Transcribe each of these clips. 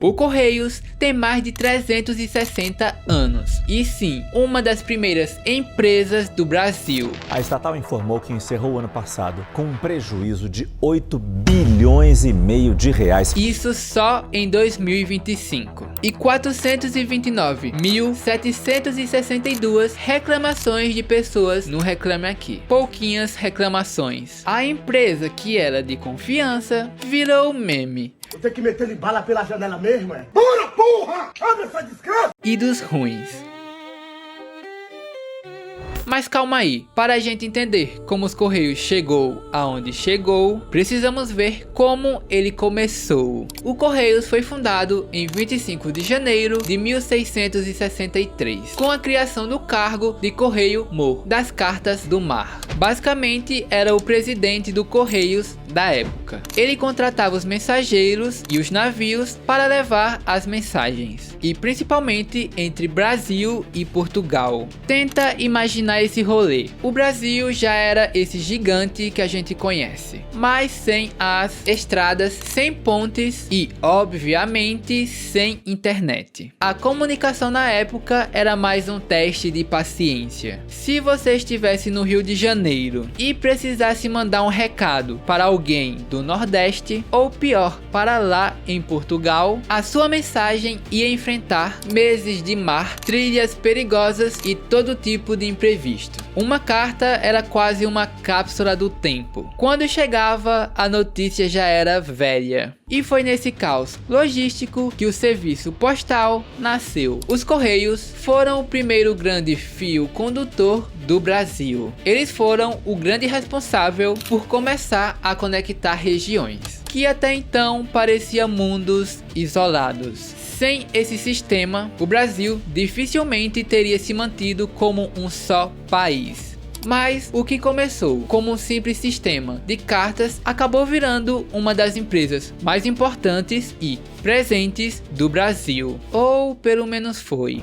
O Correios tem mais de 360 anos e sim, uma das primeiras empresas do Brasil. A estatal informou que encerrou o ano passado com um prejuízo de 8 bilhões e meio de reais. Isso só em 2025. E 429.762 reclamações de pessoas no Reclame Aqui. Pouquinhas reclamações. A empresa que era de confiança virou meme. Vou ter que meter-lhe bala pela janela mesmo, é? Bora, porra! Abre essa desgraça! E dos ruins. Mas calma aí, para a gente entender como os Correios chegou aonde chegou, precisamos ver como ele começou. O Correios foi fundado em 25 de janeiro de 1663, com a criação do cargo de Correio-Mor das Cartas do Mar. Basicamente, era o presidente do Correios da época. Ele contratava os mensageiros e os navios para levar as mensagens, e principalmente entre Brasil e Portugal. Tenta imaginar esse rolê. O Brasil já era esse gigante que a gente conhece, mas sem as estradas, sem pontes e, obviamente, sem internet. A comunicação na época era mais um teste de paciência. Se você estivesse no Rio de Janeiro e precisasse mandar um recado para alguém do Nordeste, ou pior, para lá em Portugal, a sua mensagem ia enfrentar meses de mar, trilhas perigosas e todo tipo de imprevisto. Uma carta era quase uma cápsula do tempo. Quando chegava, a notícia já era velha. E foi nesse caos logístico que o serviço postal nasceu. Os Correios foram o primeiro grande fio condutor do Brasil. Eles foram o grande responsável por começar a conectar regiões, que até então pareciam mundos isolados. Sem esse sistema, o Brasil dificilmente teria se mantido como um só país. Mas o que começou como um simples sistema de cartas acabou virando uma das empresas mais importantes e presentes do Brasil. Ou pelo menos foi.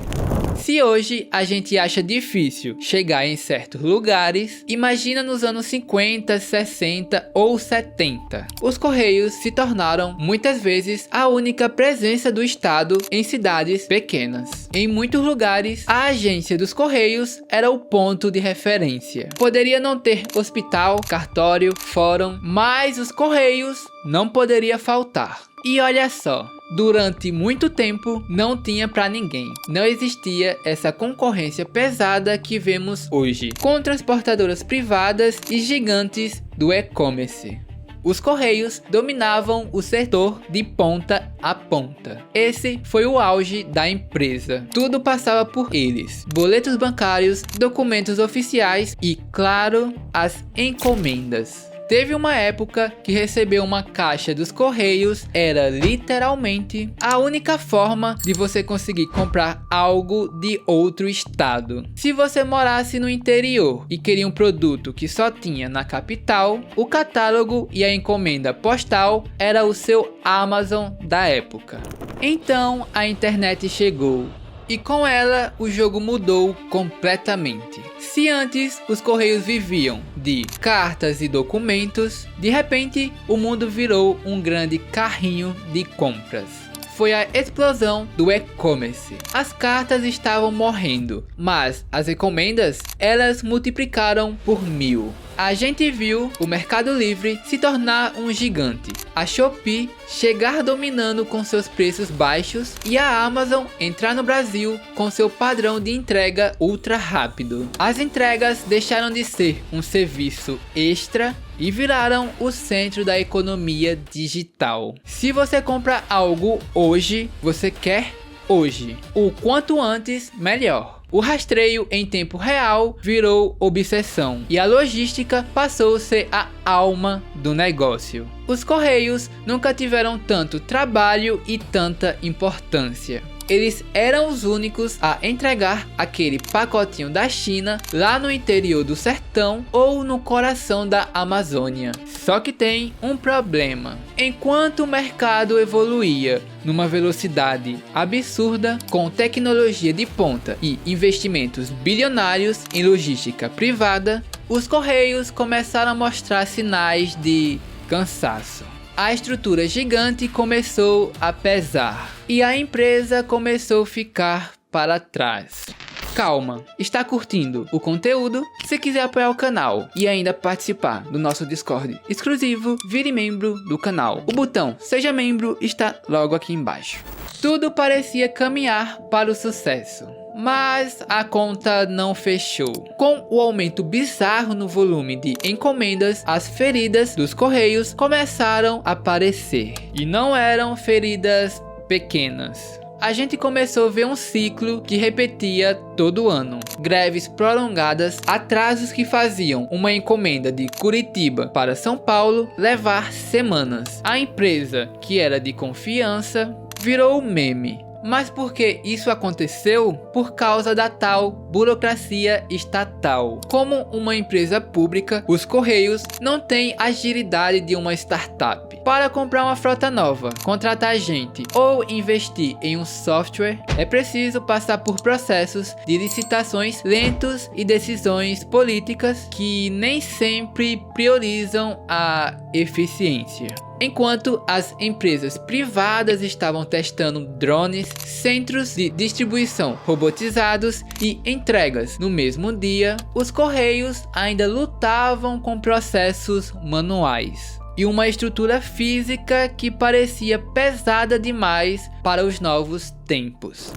Se hoje a gente acha difícil chegar em certos lugares, imagina nos anos 50, 60 ou 70. Os Correios se tornaram muitas vezes a única presença do Estado em cidades pequenas. Em muitos lugares, a agência dos Correios era o ponto de referência. Poderia não ter hospital, cartório, fórum, mas os Correios não poderia faltar. E olha só, durante muito tempo não tinha pra ninguém. Não existia essa concorrência pesada que vemos hoje, com transportadoras privadas e gigantes do e-commerce. Os Correios dominavam o setor de ponta a ponta. Esse foi o auge da empresa. Tudo passava por eles: boletos bancários, documentos oficiais e, claro, as encomendas. Teve uma época que receber uma caixa dos Correios era literalmente a única forma de você conseguir comprar algo de outro estado. Se você morasse no interior e queria um produto que só tinha na capital, o catálogo e a encomenda postal era o seu Amazon da época. Então a internet chegou. E com ela, o jogo mudou completamente. Se antes os Correios viviam de cartas e documentos, de repente o mundo virou um grande carrinho de compras. Foi a explosão do e-commerce. As cartas estavam morrendo, mas as encomendas, elas multiplicaram por 1000. A gente viu o Mercado Livre se tornar um gigante, a Shopee chegar dominando com seus preços baixos e a Amazon entrar no Brasil com seu padrão de entrega ultra rápido. As entregas deixaram de ser um serviço extra e viraram o centro da economia digital. Se você compra algo hoje, você quer hoje. O quanto antes, melhor. O rastreio em tempo real virou obsessão e a logística passou a ser a alma do negócio. Os Correios nunca tiveram tanto trabalho e tanta importância. Eles eram os únicos a entregar aquele pacotinho da China lá no interior do sertão ou no coração da Amazônia. Só que tem um problema. Enquanto o mercado evoluía numa velocidade absurda, com tecnologia de ponta e investimentos bilionários em logística privada, os Correios começaram a mostrar sinais de cansaço. a estrutura gigante começou a pesar e a empresa começou a ficar para trás. Calma, está curtindo o conteúdo? Se quiser apoiar o canal e ainda participar do nosso Discord exclusivo, vire membro do canal. O botão Seja Membro está logo aqui embaixo. Tudo parecia caminhar para o sucesso, mas a conta não fechou. Com o aumento bizarro no volume de encomendas, as feridas dos Correios começaram a aparecer. E não eram feridas pequenas. A gente começou a ver um ciclo que repetia todo ano. Greves prolongadas, atrasos que faziam uma encomenda de Curitiba para São Paulo levar semanas. A empresa, que era de confiança, virou meme. Mas por que isso aconteceu? Por causa da tal burocracia estatal. Como uma empresa pública, os Correios não têm a agilidade de uma startup. Para comprar uma frota nova, contratar gente ou investir em um software, é preciso passar por processos de licitações lentos e decisões políticas que nem sempre priorizam a eficiência. Enquanto as empresas privadas estavam testando drones, centros de distribuição robotizados e entregas no mesmo dia, os Correios ainda lutavam com processos manuais e uma estrutura física que parecia pesada demais para os novos tempos.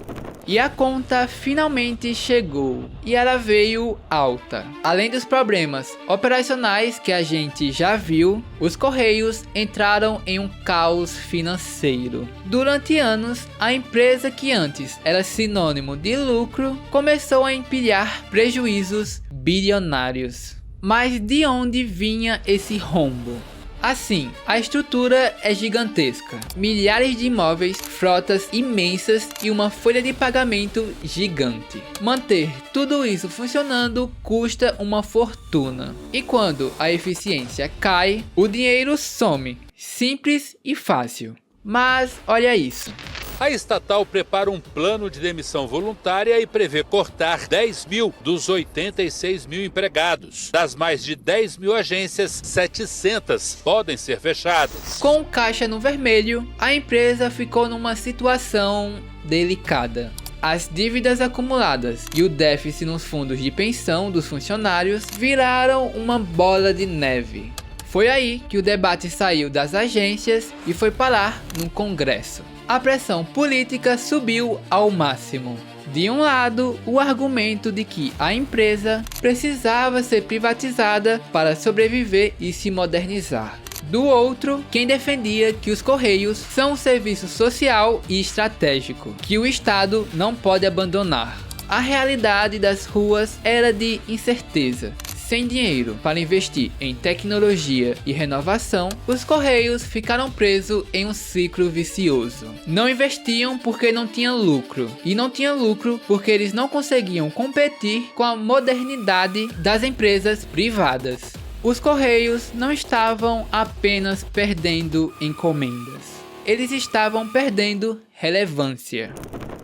E a conta finalmente chegou, e ela veio alta. Além dos problemas operacionais que a gente já viu, os Correios entraram em um caos financeiro. Durante anos, a empresa que antes era sinônimo de lucro, começou a empilhar prejuízos bilionários. Mas de onde vinha esse rombo? Assim, a estrutura é gigantesca, milhares de imóveis, frotas imensas e uma folha de pagamento gigante. Manter tudo isso funcionando custa uma fortuna. E quando a eficiência cai, o dinheiro some. Simples e fácil. Mas olha isso. A estatal prepara um plano de demissão voluntária e prevê cortar 10 mil dos 86 mil empregados. Das mais de 10 mil agências, 700 podem ser fechadas. Com caixa no vermelho, a empresa ficou numa situação delicada. As dívidas acumuladas e o déficit nos fundos de pensão dos funcionários viraram uma bola de neve. Foi aí que o debate saiu das agências e foi parar no Congresso. A pressão política subiu ao máximo. De um lado, o argumento de que a empresa precisava ser privatizada para sobreviver e se modernizar. Do outro, quem defendia que os Correios são um serviço social e estratégico, que o Estado não pode abandonar. A realidade das ruas era de incerteza. Sem dinheiro para investir em tecnologia e renovação, os Correios ficaram presos em um ciclo vicioso. Não investiam porque não tinham lucro, e não tinham lucro porque eles não conseguiam competir com a modernidade das empresas privadas. Os Correios não estavam apenas perdendo encomendas, eles estavam perdendo relevância.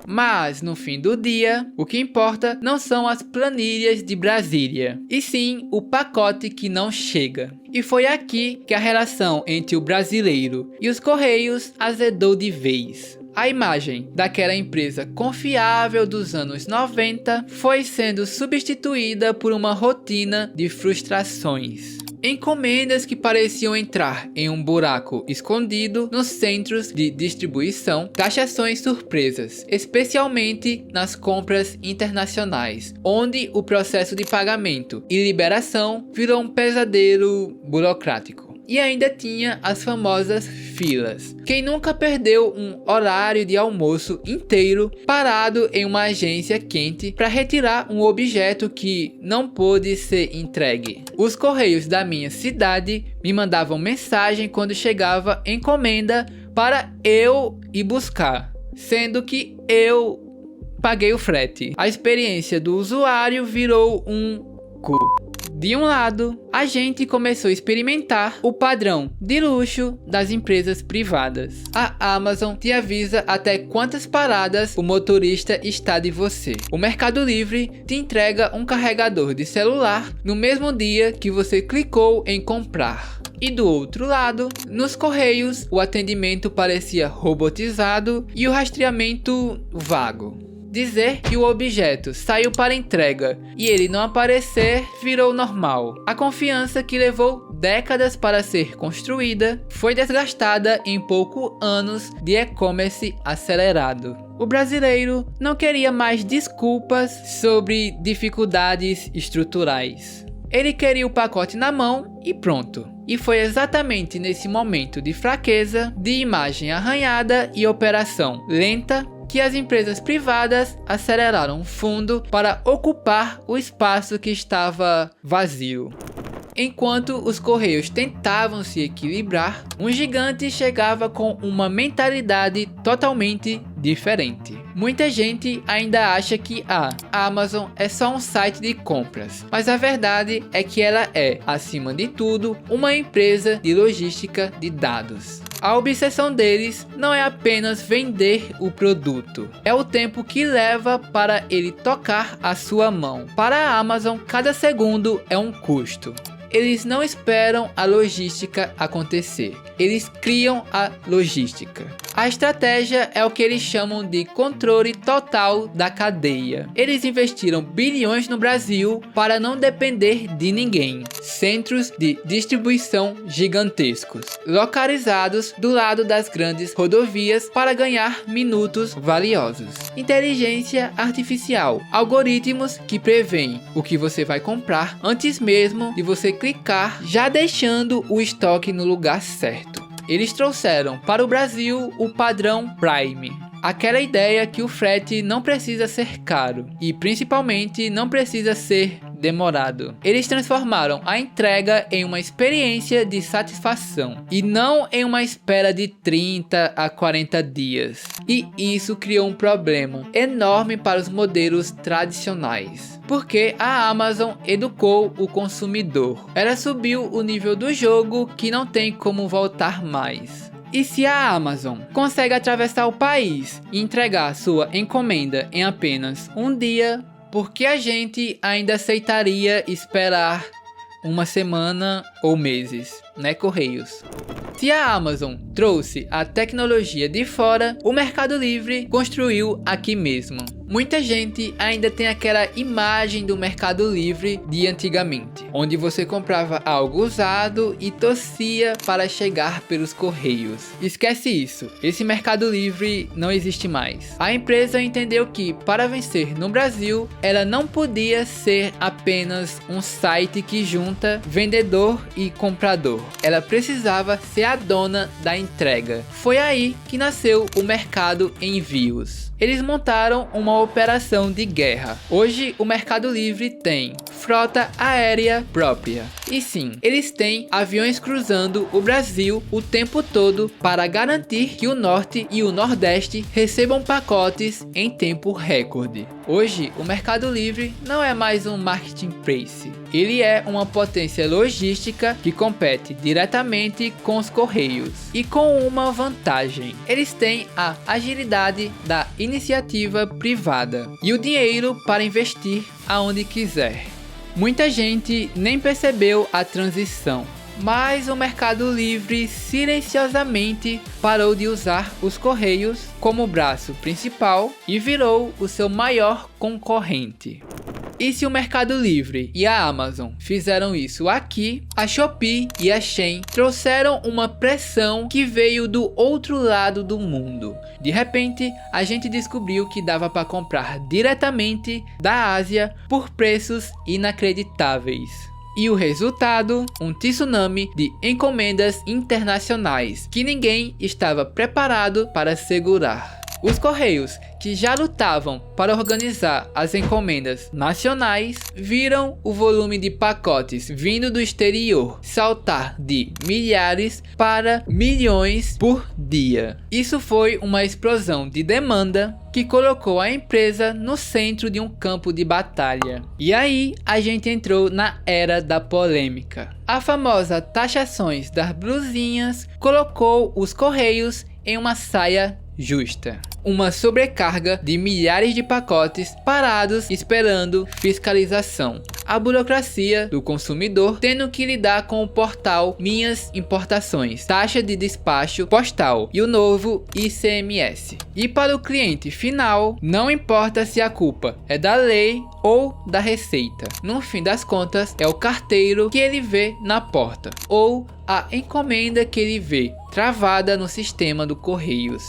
Mas no fim do dia, o que importa não são as planilhas de Brasília, e sim o pacote que não chega. E foi aqui que a relação entre o brasileiro e os Correios azedou de vez. A imagem daquela empresa confiável dos anos 90 foi sendo substituída por uma rotina de frustrações. Encomendas que pareciam entrar em um buraco escondido nos centros de distribuição, taxações surpresas, especialmente nas compras internacionais, onde o processo de pagamento e liberação virou um pesadelo burocrático. E ainda tinha as famosas filas. Quem nunca perdeu um horário de almoço inteiro parado em uma agência quente para retirar um objeto que não pôde ser entregue? Os Correios da minha cidade me mandavam mensagem quando chegava encomenda para eu ir buscar, sendo que eu paguei o frete. A experiência do usuário virou um cu. De um lado, a gente começou a experimentar o padrão de luxo das empresas privadas. A Amazon te avisa até quantas paradas o motorista está de você. O Mercado Livre te entrega um carregador de celular no mesmo dia que você clicou em comprar. E do outro lado, nos Correios, o atendimento parecia robotizado e o rastreamento vago. Dizer que o objeto saiu para entrega e ele não aparecer virou normal. A confiança que levou décadas para ser construída foi desgastada em poucos anos de e-commerce acelerado. O brasileiro não queria mais desculpas sobre dificuldades estruturais. Ele queria o pacote na mão e pronto. E foi exatamente nesse momento de fraqueza, de imagem arranhada e operação lenta que as empresas privadas aceleraram fundo para ocupar o espaço que estava vazio. Enquanto os Correios tentavam se equilibrar, um gigante chegava com uma mentalidade totalmente diferente. Muita gente ainda acha que a Amazon é só um site de compras, mas a verdade é que ela é, acima de tudo, uma empresa de logística de dados. A obsessão deles não é apenas vender o produto, é o tempo que leva para ele tocar a sua mão. Para a Amazon, cada segundo é um custo. Eles não esperam a logística acontecer, eles criam a logística. A estratégia é o que eles chamam de controle total da cadeia. Eles investiram bilhões no Brasil para não depender de ninguém. Centros de distribuição gigantescos, localizados do lado das grandes rodovias para ganhar minutos valiosos. Inteligência artificial, algoritmos que preveem o que você vai comprar antes mesmo de você clicar, já deixando o estoque no lugar certo. Eles trouxeram para o Brasil o padrão Prime. Aquela ideia que o frete não precisa ser caro e principalmente não precisa ser demorado. Eles transformaram a entrega em uma experiência de satisfação e não em uma espera de 30 a 40 dias. E isso criou um problema enorme para os modelos tradicionais. Porque a Amazon educou o consumidor. Ela subiu o nível do jogo que não tem como voltar mais. E se a Amazon consegue atravessar o país e entregar sua encomenda em apenas um dia, por que a gente ainda aceitaria esperar uma semana ou meses, né, Correios? Se a Amazon trouxe a tecnologia de fora, o Mercado Livre construiu aqui mesmo. Muita gente ainda tem aquela imagem do Mercado Livre de antigamente, onde você comprava algo usado e torcia para chegar pelos correios. Esquece isso, esse Mercado Livre não existe mais. A empresa entendeu que para vencer no Brasil, ela não podia ser apenas um site que junta vendedor e comprador. Ela precisava ser a dona da entrega. Foi aí que nasceu o Mercado Envios. Eles montaram uma operação de guerra. Hoje o Mercado Livre tem frota aérea própria. E sim, eles têm aviões cruzando o Brasil o tempo todo para garantir que o Norte e o Nordeste recebam pacotes em tempo recorde. Hoje o Mercado Livre não é mais um marketplace. Ele é uma potência logística que compete diretamente com os Correios. E com uma vantagem: eles têm a agilidade da iniciativa privada e o dinheiro para investir aonde quiser. Muita gente nem percebeu a transição, mas o Mercado Livre silenciosamente parou de usar os Correios como braço principal e virou o seu maior concorrente. E se o Mercado Livre e a Amazon fizeram isso aqui, a Shopee e a Shein trouxeram uma pressão que veio do outro lado do mundo. De repente, a gente descobriu que dava para comprar diretamente da Ásia por preços inacreditáveis. E o resultado, um tsunami de encomendas internacionais que ninguém estava preparado para segurar. Os Correios, que já lutavam para organizar as encomendas nacionais, viram o volume de pacotes vindo do exterior saltar de milhares para milhões por dia. Isso foi uma explosão de demanda que colocou a empresa no centro de um campo de batalha. E aí a gente entrou na era da polêmica. A famosa taxações das blusinhas colocou os Correios em uma saia justa. Uma sobrecarga de milhares de pacotes parados esperando fiscalização. A burocracia do consumidor tendo que lidar com o portal Minhas Importações, taxa de despacho postal e o novo ICMS. E para o cliente final, não importa se a culpa é da lei ou da Receita. No fim das contas, é o carteiro que ele vê na porta, ou a encomenda que ele vê travada no sistema do Correios.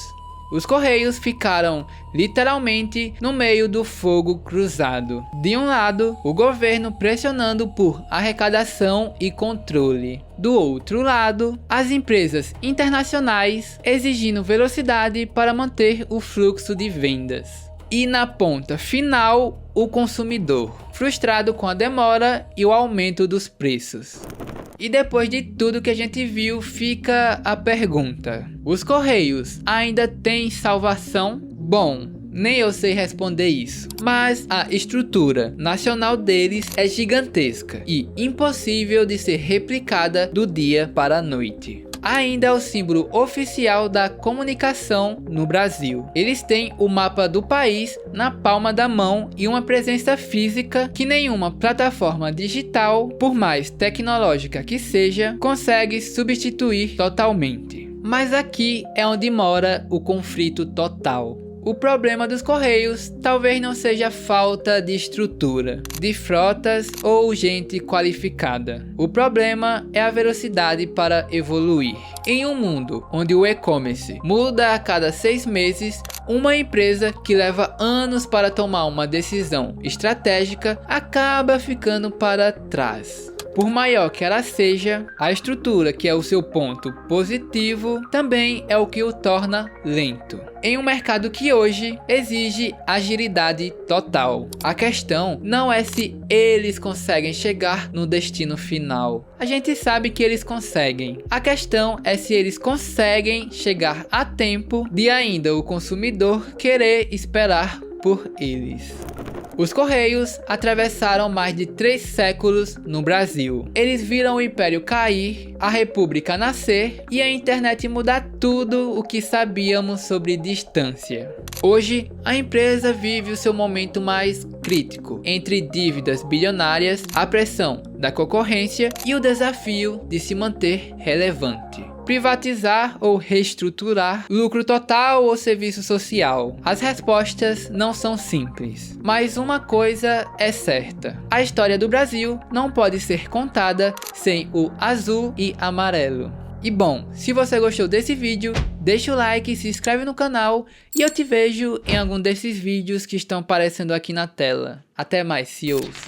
Os Correios ficaram literalmente no meio do fogo cruzado. De um lado, o governo pressionando por arrecadação e controle. Do outro lado, as empresas internacionais exigindo velocidade para manter o fluxo de vendas. E na ponta final, o consumidor, frustrado com a demora e o aumento dos preços. E depois de tudo que a gente viu, fica a pergunta: os Correios ainda têm salvação? Bom, nem eu sei responder isso, mas a estrutura nacional deles é gigantesca e impossível de ser replicada do dia para a noite. Ainda é o símbolo oficial da comunicação no Brasil. Eles têm o mapa do país na palma da mão e uma presença física que nenhuma plataforma digital, por mais tecnológica que seja, consegue substituir totalmente. Mas aqui é onde mora o conflito total. O problema dos Correios talvez não seja a falta de estrutura, de frotas ou gente qualificada. O problema é a velocidade para evoluir. Em um mundo onde o e-commerce muda a cada 6 meses, uma empresa que leva anos para tomar uma decisão estratégica acaba ficando para trás. Por maior que ela seja, a estrutura, que é o seu ponto positivo, também é o que o torna lento. Em um mercado que hoje exige agilidade total. A questão não é se eles conseguem chegar no destino final. A gente sabe que eles conseguem. A questão é se eles conseguem chegar a tempo de ainda o consumidor querer esperar por eles. Os Correios atravessaram mais de 3 séculos no Brasil. Eles viram o Império cair, a República nascer e a internet mudar tudo o que sabíamos sobre distância. Hoje, a empresa vive o seu momento mais crítico, entre dívidas bilionárias, a pressão da concorrência e o desafio de se manter relevante. Privatizar ou reestruturar, lucro total ou serviço social? As respostas não são simples, mas uma coisa é certa: a história do Brasil não pode ser contada sem o azul e amarelo. E bom, se você gostou desse vídeo, deixa o like, se inscreve no canal e eu te vejo em algum desses vídeos que estão aparecendo aqui na tela. Até mais, CEOs!